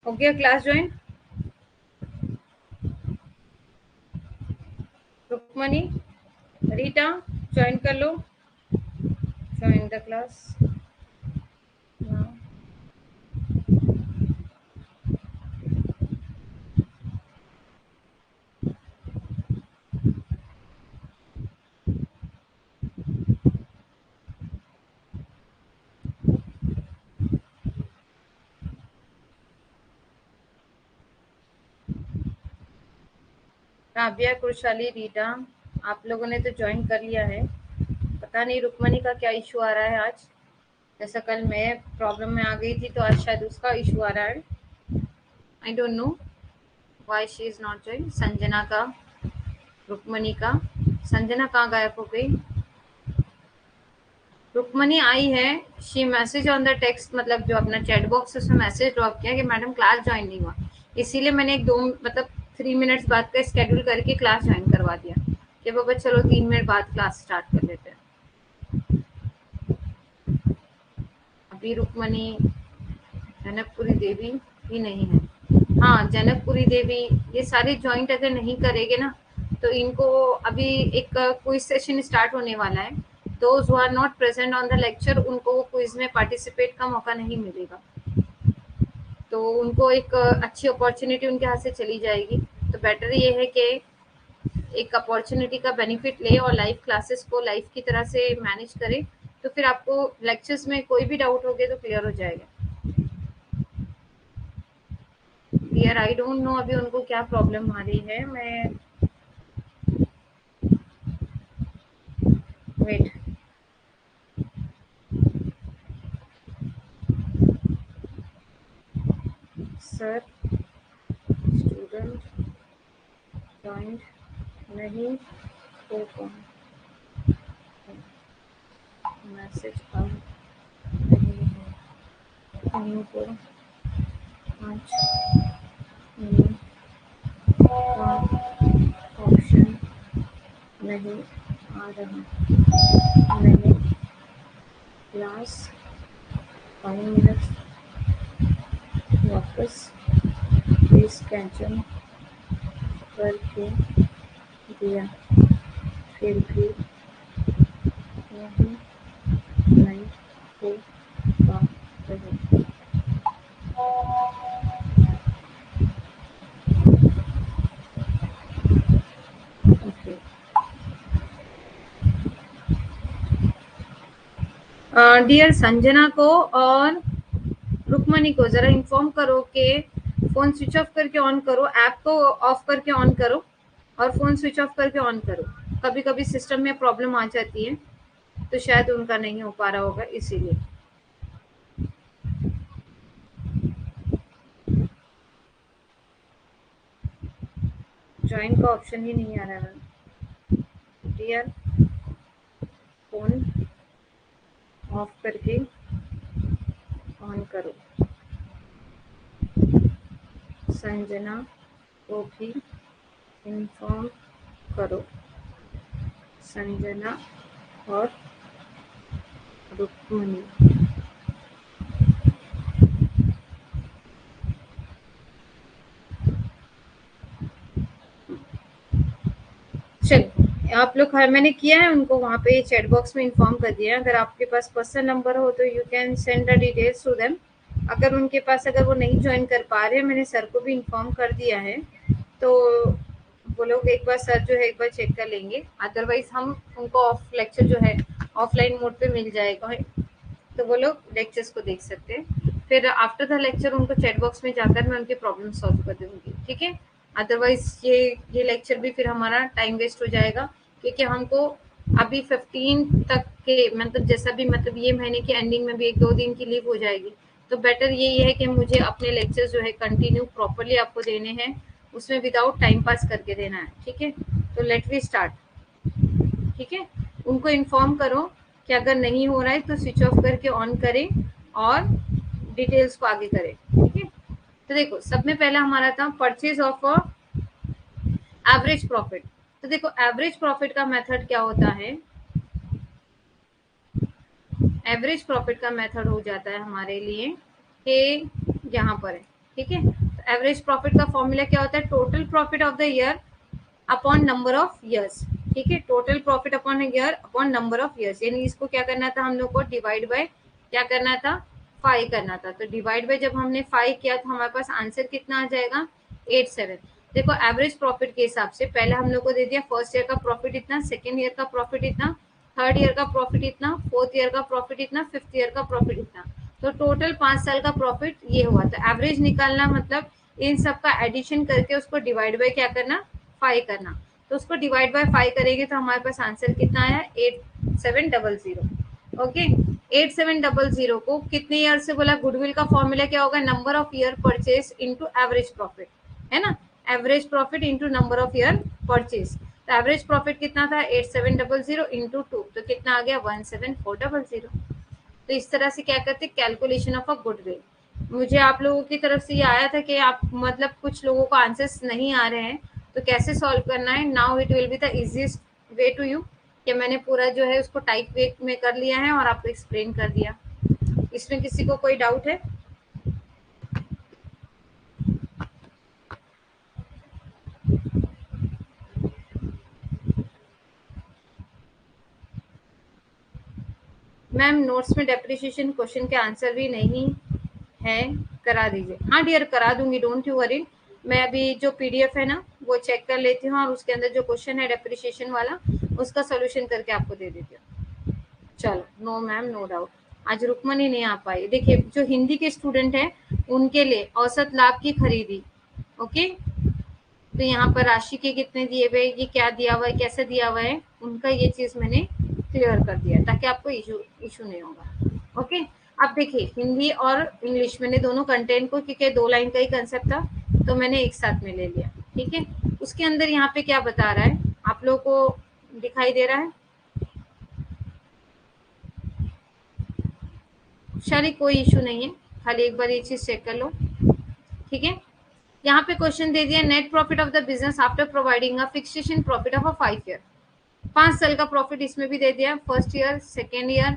हो गया class join? Rukmani, Rita, join कर लो, join the class. Kavya, Krishali, Rita, आप लोगों ने तो ज्वाइन कर लिया है। पता नहीं रुक्मणी का क्या इशू आ रहा है आज। जैसा कल मैं प्रॉब्लम में आ गई थी तो आज शायद उसका इशू आ रहा है। I don't know why she is not join. Sanjana का, रुक्मणी का, संजना कहाँ गायब हो गई? रुक्मणी आई है, she message on the text, मतलब जो अपना चैट बॉक्स है उसमें मैसेज ड्रॉप किया कि मैडम क्लास ज्वाइन नहीं हुआ। इसीलिए मैंने एक 2 मतलब 3 मिनट्स बाद का स्केड्यूल करके क्लास ज्वाइन करवा दिया कि बाबा चलो 3 मिनट बाद क्लास स्टार्ट कर लेते हैं। अभी रुक्मणी, जनकपुरी देवी ही नहीं है। हाँ, जनकपुरी देवी, ये सारे ज्वाइंट अगर नहीं करेंगे ना तो इनको अभी एक क्विज सेशन स्टार्ट होने वाला है। Those who are not present on the lecture, उनको वो क्विज में पार्टिसिपेट का मौका नहीं मिलेगा, तो उनको एक अच्छी अपॉर्चुनिटी उनके हाथ से चली जाएगी। तो बेटर ये है कि एक अपॉर्चुनिटी का बेनिफिट ले और लाइव क्लासेस को लाइव की तरह से मैनेज करें, तो फिर आपको लेक्चर्स में कोई भी डाउट हो गया तो क्लियर हो जाएगा। डियर, आई डोंट नो अभी उनको क्या प्रॉब्लम आ रही है। मैं वेट, सर स्टूडेंट ज्वाइंट नहीं हो पाए, मैसेज आ नहीं है, कहीं पर आज नहीं का ऑप्शन नहीं आ रहा। मैंने क्लास 5 मिनट्स वापस रिस्केड्यूल करके दिया, फिर भी नहीं हो पा रही। ओके, डियर संजना को और रुक्मणी को जरा इन्फॉर्म करो कि फोन स्विच ऑफ करके ऑन करो, ऐप को ऑफ करके ऑन करो और फोन स्विच ऑफ करके ऑन करो। कभी कभी सिस्टम में प्रॉब्लम आ जाती है तो शायद उनका नहीं हो पा रहा होगा, इसीलिए। ज्वाइन का ऑप्शन ही नहीं आ रहा है। डियर, फोन ऑफ करके ऑन करो, संजना को भी इन्फॉर्म करो। संजना और रुक्मणी, चल आप लोग, मैंने किया है उनको वहाँ पे चैट बॉक्स में इन्फॉर्म कर दिया है। अगर आपके पास पर्सनल नंबर हो तो you can send the details to them. अगर उनके पास, अगर वो नहीं ज्वाइन कर पा रहे, मैंने सर को भी इन्फॉर्म कर दिया है, तो वो लोग एक बार सर जो है एक बार चेक कर लेंगे। अदरवाइज हम उनको ऑफ लेक्चर जो है ऑफलाइन मोड पे मिल जाएगा, तो वो लोग लेक्चर्स को देख सकते हैं। फिर आफ्टर द लेक्चर उनको चैट बॉक्स में जाकर मैं उनकी प्रॉब्लम सॉल्व कर दूंगी, ठीक है। अदरवाइज ये लेक्चर भी फिर हमारा टाइम वेस्ट हो जाएगा, क्योंकि हमको अभी 15 तक के, मतलब जैसा भी, मतलब ये महीने के एंडिंग में भी 1-2 दिन की लीव हो जाएगी। तो बेटर यही है कि मुझे अपने लेक्चर जो है कंटिन्यू प्रॉपरली आपको देने हैं, उसमें विदाउट टाइम पास करके देना है, ठीक है। तो लेट वी स्टार्ट, ठीक है। उनको इन्फॉर्म करो कि अगर नहीं हो रहा है तो स्विच ऑफ करके ऑन करें और डिटेल्स को आगे करें, ठीक है। तो देखो, सब में पहला हमारा था परचेज ऑफ एवरेज प्रॉफिट। तो देखो, एवरेज प्रॉफिट का मेथड क्या होता है? एवरेज प्रॉफिट का मेथड हो जाता है हमारे लिए कि यहाँ पर है ठीक है। एवरेज प्रॉफिट का फॉर्मूला क्या होता है, total profit of the year upon number of years, ठीक है, total profit upon year upon number of years, यानी इसको क्या करना था हम लोग को, डिवाइड बाय क्या करना था, 5 करना था। तो डिवाइड बाय जब हमने 5 किया तो हमारे पास आंसर कितना आ जाएगा, 87। देखो एवरेज प्रॉफिट के हिसाब से पहले हम लोग को दे दिया फर्स्ट ईयर का प्रॉफिट इतना, सेकेंड ईयर का प्रॉफिट इतना, थर्ड ईयर का प्रॉफिट इतना, फोर्थ ईयर का प्रॉफिट इतना, फिफ्थ ईयर का प्रॉफिट इतना। तो टोटल 5 साल का प्रॉफिट ये हुआ। तो एवरेज निकालना मतलब इन सब का एडिशन करके उसको डिवाइड बाय क्या करना, 5 करना। तो उसको डिवाइड बाय 5 करेंगे तो हमारे पास आंसर कितना आया, 8700। ओके, 8700 को कितने ईयर से बोला, गुडविल का फॉर्मूला क्या होगा, number of year purchase into average profit, है ना, average profit into number of year purchase. तो एवरेज प्रॉफिट कितना था, 8700 इंटू 2, तो कितना आ गया, 17400। तो इस तरह से क्या करते, कैलकुलेशन ऑफ अ गुडविल। मुझे आप लोगों की तरफ से ये आया था कि आप मतलब कुछ लोगों को आंसर्स नहीं आ रहे हैं तो कैसे सॉल्व करना है। Now it will be the easiest way to you, कि मैंने पूरा जो है उसको टाइप वे में कर लिया है और आपको एक्सप्लेन कर दिया। इसमें किसी को कोई डाउट है? मैम नोट्स में डेप्रिसिएशन क्वेश्चन के आंसर भी नहीं है, करा दीजिए। हाँ डियर करा दूंगी, डोंट यू वरी। मैं अभी जो पीडीएफ है ना वो चेक कर लेती हूँ और उसके अंदर जो क्वेश्चन है डेप्रिसिएशन वाला उसका सोल्यूशन करके आपको दे देती हूँ। चलो, नो मैम नो डाउट। आज रुकमनी नहीं आ पाई। देखिए जो हिंदी के स्टूडेंट हैं उनके लिए औसत लाभ की खरीदी, ओके, तो यहाँ पर राशि के कितने दिए हुए, ये क्या दिया हुआ है, कैसे दिया हुआ है, उनका ये चीज मैंने क्लियर कर दिया ताकि आपको इशू नहीं होगा। ओके, अब देखिए हिंदी और इंग्लिश मैंने दोनों कंटेंट को, क्योंकि 2 लाइन का ही कंसेप्ट था तो मैंने एक साथ में ले लिया, ठीक है। उसके अंदर यहाँ पे क्या बता रहा है आप लोगों को दिखाई दे रहा है, शायद कोई इशू नहीं है, खाली एक बार ये चीज चेक कर लो, ठीक है। यहाँ पे क्वेश्चन दे दिया, net profit of the business after providing a fixation profit of a 5 year. 5 साल का प्रॉफिट इसमें भी दे दिया, first year, second year,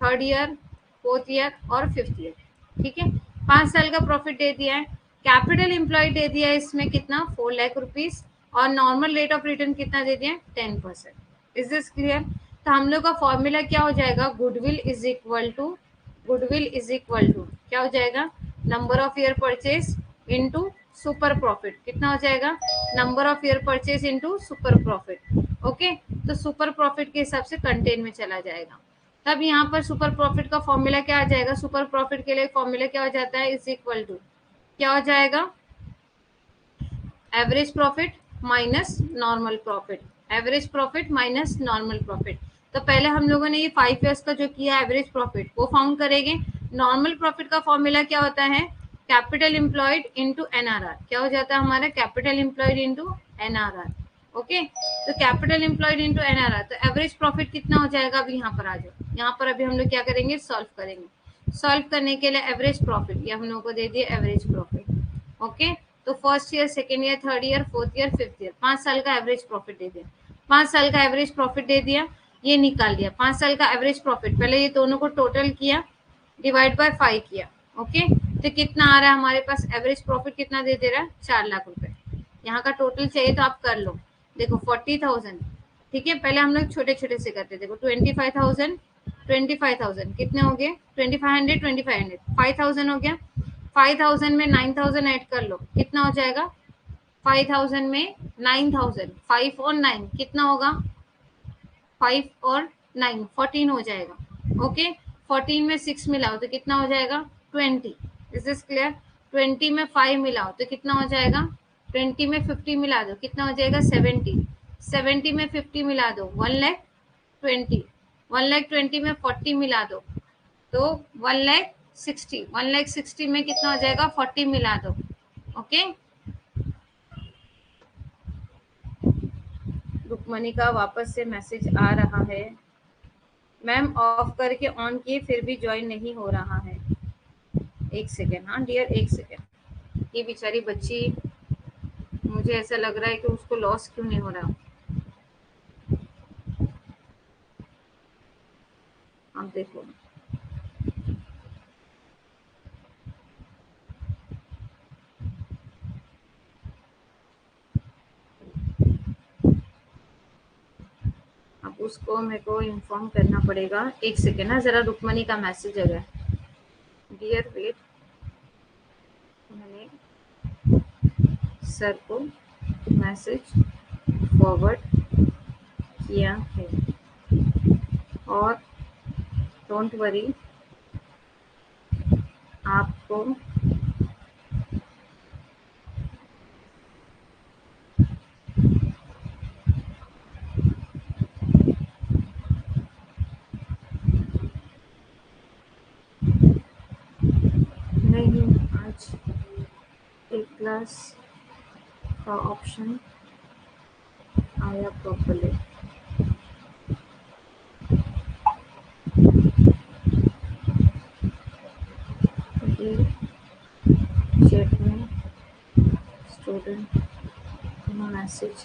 third year, fourth year और फिफ्थ ईयर, ठीक है। 5 साल का प्रॉफिट दे दिया है। कैपिटल एम्प्लॉय दे दिया है इसमें कितना, 4 लाख रुपीज, और नॉर्मल रेट ऑफ रिटर्न कितना दे दिया, 10%। Is this clear? तो हम लोग का फॉर्मूला क्या हो जाएगा, गुडविल इज इक्वल टू क्या हो जाएगा, number of year purchase into super profit. कितना हो जाएगा, number of year purchase into super profit. Okay, तो सुपर प्रॉफिट के हिसाब से कंटेन में चला जाएगा। तब यहाँ पर सुपर प्रॉफिट का फॉर्मूला क्या आ जाएगा, सुपर प्रॉफिट के लिए फॉर्मूला क्या हो जाता है, इज इक्वल टू क्या हो जाएगा, average profit minus normal profit, average profit minus normal profit. तो पहले हम लोगों ने ये 5 ईयर्स का जो किया एवरेज प्रॉफिट वो फाउंड करेंगे। नॉर्मल प्रॉफिट का फॉर्मूला क्या होता है, कैपिटल एम्प्लॉयड इनटू एनआरआर। क्या हो जाता है हमारा, capital employed into NRR. Okay, तो कैपिटल एम्प्लॉयड इनटू एनआरआर, तो एवरेज प्रॉफिट कितना हो जाएगा, अभी यहाँ पर आ जाओ। यहाँ पर अभी हम लोग क्या करेंगे, सॉल्व करेंगे। सॉल्व करने के लिए एवरेज प्रॉफिट ये हम लोग को दे दिए एवरेज प्रॉफिट। ओके, तो first year, second year, third year, fourth year, fifth year, 5 साल का एवरेज प्रॉफिट दे दिया। 5 साल का एवरेज प्रॉफिट दे दिया, ये निकाल दिया। 5 साल का एवरेज प्रॉफिट, पहले ये दोनों को टोटल किया, डिवाइड बाय 5 किया। ओके, तो कितना आ रहा है हमारे पास, एवरेज प्रॉफिट कितना दे दे रहा है, 4 लाख रुपए। यहाँ का टोटल चाहिए तो आप कर लो। देखो 40,000, ठीक है, पहले हम लोग छोटे छोटे से करते, देखो 25,000, 25,000 कितने हो गए, 2500, 2500, 5,000 हो गया। 5,000 में 9,000 ऐड कर लो, कितना हो जाएगा, 5,000 में 9,000, 5 और 9 कितना होगा, 5 और 9 14 हो जाएगा। ओके, 14 में 6 मिलाओ तो कितना हो जाएगा, 20। Is this clear? 20 में 5 मिलाओ तो कितना हो जाएगा, 20 में 50 मिला दो कितना हो जाएगा, 70। 70 में 50 मिला दो 1,20,000। 1,20,000 में 40 मिला दो तो 1,60,000। 1,60,000 में कितना हो जाएगा, 40 मिला दो। ओके, रुक्मणी का वापस से मैसेज आ रहा है, मैम ऑफ करके ऑन किए फिर भी ज्वाइन नहीं हो रहा है। एक सेकेंड, हाँ डियर एक सेकेंड। ये बेचारी बच्ची, मुझे ऐसा लग रहा है कि उसको लॉस क्यों नहीं हो रहा। आप देखो, उसको मेरे को इन्फॉर्म करना पड़ेगा। एक सेकेंड ना, जरा रुक्मणी का मैसेज आ गया। डियर वेट, मैंने सर को मैसेज फॉरवर्ड किया है और डोंट वरी, आपको नहीं आज एक क्लास का ऑप्शन आया प्रॉपर्ली। ये चैट में स्टूडेंट मैसेज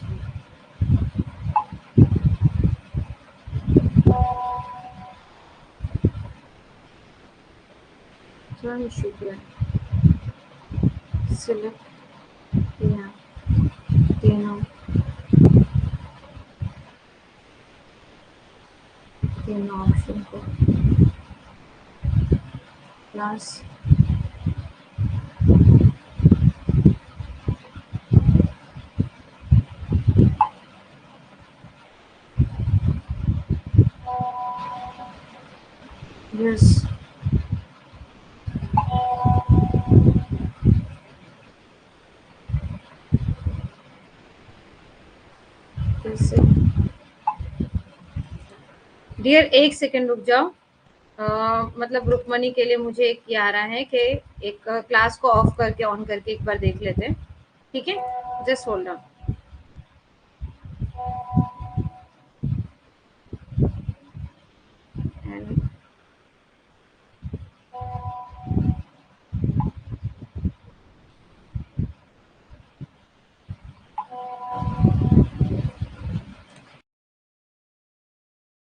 क्या इशू किया, सिलेक्ट किया तीनों ऑप्शन को क्लास यस कैसे। डियर एक सेकेंड रुक जाओ। मतलब रुक्मणी के लिए मुझे एक ये आ रहा है कि एक क्लास को ऑफ करके ऑन करके एक बार देख लेते हैं, ठीक है, जस्ट होल्ड ऑन।